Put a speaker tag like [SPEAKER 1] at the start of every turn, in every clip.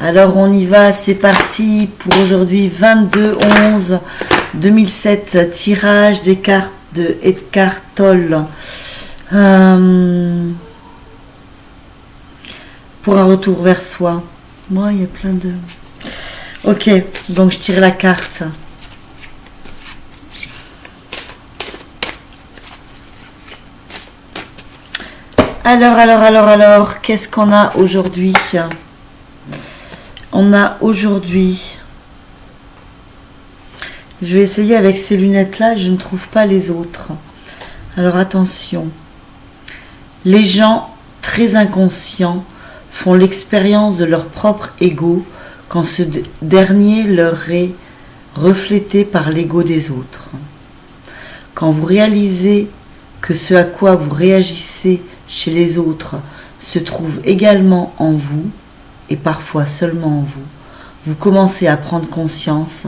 [SPEAKER 1] Alors on y va, c'est parti pour aujourd'hui 22/11/2007, tirage des cartes de Eckhart Tolle. Pour un retour vers soi. Moi, il y a plein de... Ok, donc je tire la carte. Alors, qu'est-ce qu'on a aujourd'hui? On a aujourd'hui... Je vais essayer avec ces lunettes-là, je ne trouve pas les autres. Alors attention. Les gens très inconscients font l'expérience de leur propre ego quand ce dernier leur est reflété par l'ego des autres. Quand vous réalisez que ce à quoi vous réagissez chez les autres se trouve également en vous, et parfois seulement en vous, vous commencez à prendre conscience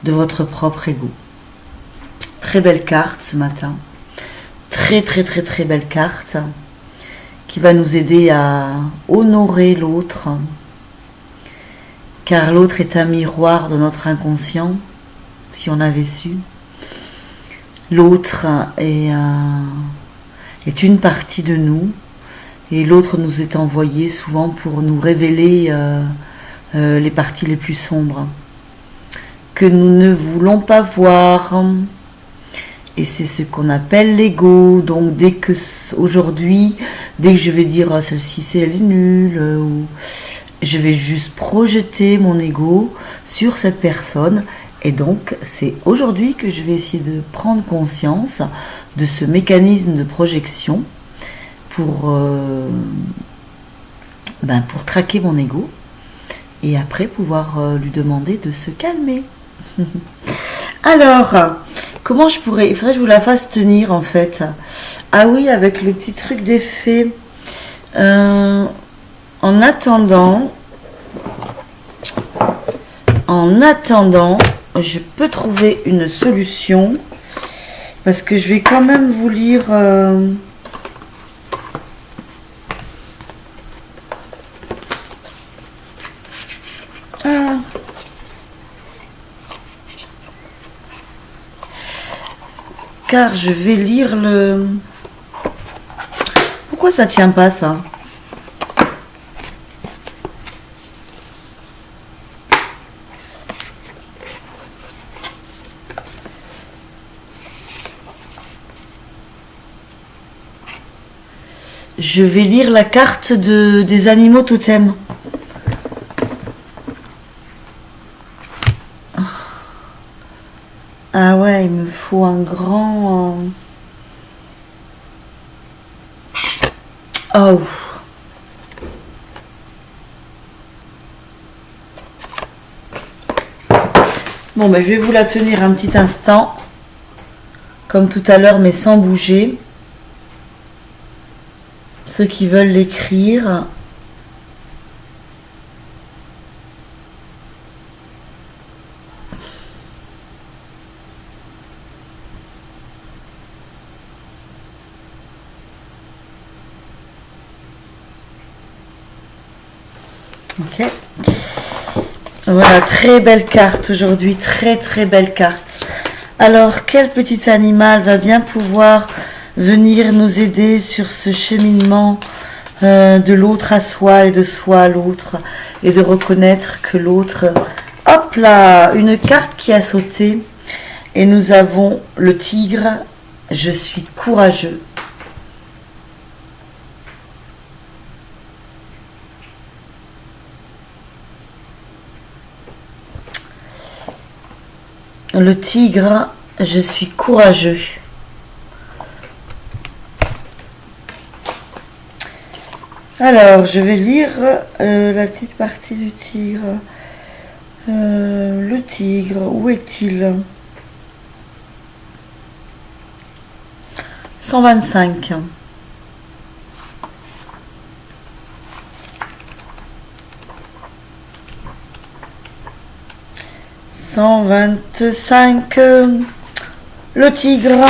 [SPEAKER 1] de votre propre ego. Très belle carte ce matin. Très belle carte qui va nous aider à honorer l'autre, car l'autre est un miroir de notre inconscient, si on avait su. L'autre est une partie de nous, et l'autre nous est envoyé souvent pour nous révéler les parties les plus sombres que nous ne voulons pas voir. Et c'est ce qu'on appelle l'ego. Donc dès que aujourd'hui, dès que je vais dire oh, celle-ci c'est elle est nulle, ou je vais juste projeter mon ego sur cette personne. Et donc c'est aujourd'hui que je vais essayer de prendre conscience de ce mécanisme de projection pour traquer mon ego et après pouvoir lui demander de se calmer. Alors, comment je pourrais... Il faudrait que je vous la fasse tenir en fait. Ah oui, avec le petit truc d'effet. En attendant, je peux trouver une solution. Parce que je vais quand même vous lire... Car je vais lire le... Pourquoi ça tient pas ça? Je vais lire la carte des animaux totems. Ah ouais, il me faut un grand... Oh. Bon, ben, je vais vous la tenir un petit instant. Comme tout à l'heure, mais sans bouger. Ceux qui veulent l'écrire... Ok. Voilà, très belle carte aujourd'hui, très belle carte. Alors, quel petit animal va bien pouvoir venir nous aider sur ce cheminement de l'autre à soi et de soi à l'autre, et de reconnaître que l'autre... Hop là, une carte qui a sauté, et nous avons le tigre. Je suis courageux. Le tigre, je suis courageux. Alors, je vais lire la petite partie du tigre. Le tigre, où est-il? 125. « 125, le tigre.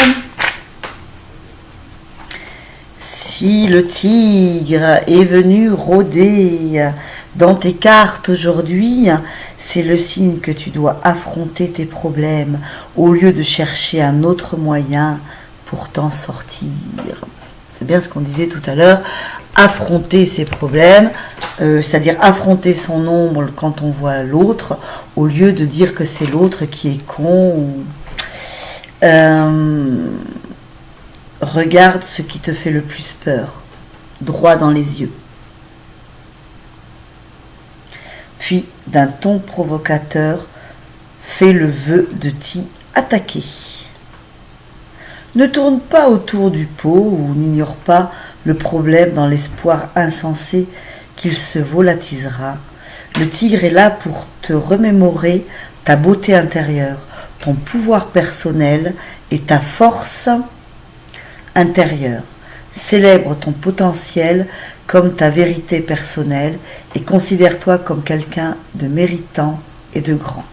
[SPEAKER 1] Si le tigre est venu rôder Dans tes cartes aujourd'hui, c'est le signe que tu dois affronter tes problèmes au lieu de chercher un autre moyen pour t'en sortir. C'est bien ce qu'on disait tout à l'heure, affronter ses problèmes, c'est-à-dire affronter son ombre quand on voit l'autre, au lieu de dire que c'est l'autre qui est con. Regarde ce qui te fait le plus peur, droit dans les yeux. Puis, d'un ton provocateur, fais le vœu de t'y attaquer. Ne tourne pas autour du pot ou n'ignore pas le problème dans l'espoir insensé qu'il se volatisera. Le tigre est là pour te remémorer ta beauté intérieure, ton pouvoir personnel et ta force intérieure. Célèbre ton potentiel comme ta vérité personnelle et considère-toi comme quelqu'un de méritant et de grand.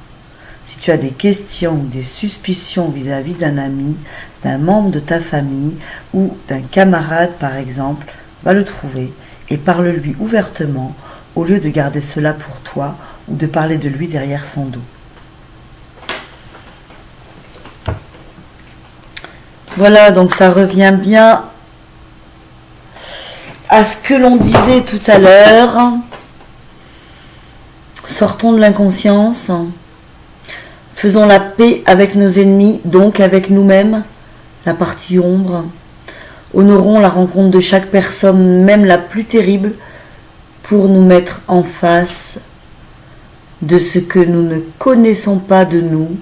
[SPEAKER 1] Si tu as des questions ou des suspicions vis-à-vis d'un ami, d'un membre de ta famille ou d'un camarade par exemple, va le trouver et parle-lui ouvertement au lieu de garder cela pour toi ou de parler de lui derrière son dos. Voilà, donc ça revient bien à ce que l'on disait tout à l'heure. Sortons de l'inconscience. Faisons la paix avec nos ennemis, donc avec nous-mêmes, la partie ombre. Honorons la rencontre de chaque personne, même la plus terrible, pour nous mettre en face de ce que nous ne connaissons pas de nous,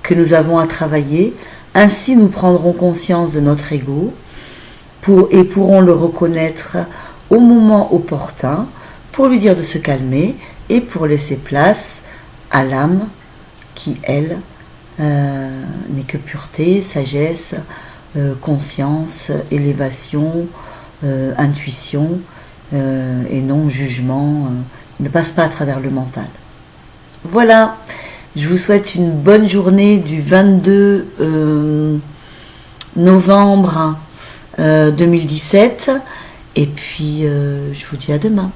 [SPEAKER 1] que nous avons à travailler. Ainsi, nous prendrons conscience de notre ego et pourrons le reconnaître au moment opportun pour lui dire de se calmer et pour laisser place à l'âme qui, elle, n'est que pureté, sagesse, conscience, élévation, intuition et non jugement, ne passe pas à travers le mental. Voilà, je vous souhaite une bonne journée du 22 novembre 2017 et puis je vous dis à demain.